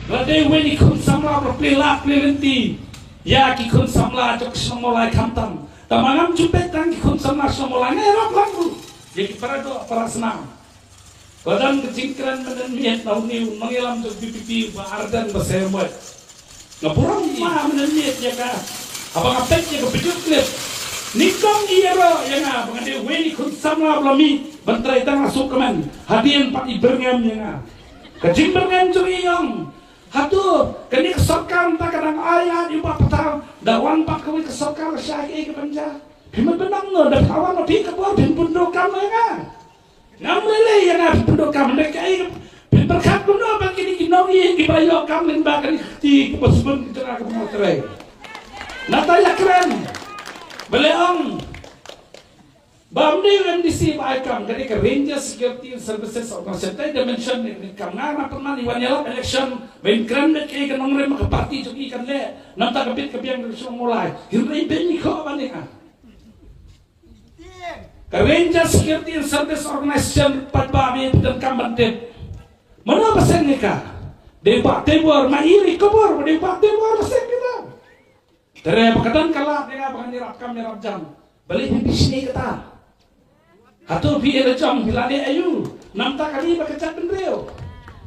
Radai weni kun samla berpelak pelenti. Ya ki kun samla jok semolai kamtam. Tamangam jupet tang ki kun samla semolai ngerok lagu. Jadi para do para senang. Badan kecingkran badan miet nauni mengilam jok pipi ardan besemot. Ngapurang mah badan miet ya ka. Abang apet ya kepejut klip. Nikong iyero ya nga bangade weni kun samla belami bentrai tang masuk keman. Hadian pak iberngam ya nga. Kecing berngam jok iyong. Hatu, kini kesokan tak kadang ayat iba petang, dawan pak kau kesokan syai ke banja. Bima benang no, dah kawan no pika buat bim pundokan mereka. Ngamlele yang ada pundokan mereka ini berkat kuno bagi ni kinongi dibayar kamlin bagai di kebosbun kita nak mengotori. Nataya keren, beleong. Bamdi MDC baikam ketika Ranger Security Services Organisation dimension ni kamera pernah iwannya election main keren dek ikan orang ke parti juga ikan le nanti kapit kapiang sudah mulai hirai beni kau apa ni kan Ranger Security Services Organisation padbabi dan kambandet mana pasal ni kan debat tebor mairi kubur debat tebor pasal kita terus perkataan kalah dengan bahan dirap kami dirap jam balik di sini kita. Atau biar jam bila dia ayu, nampak kali berkecat bendera.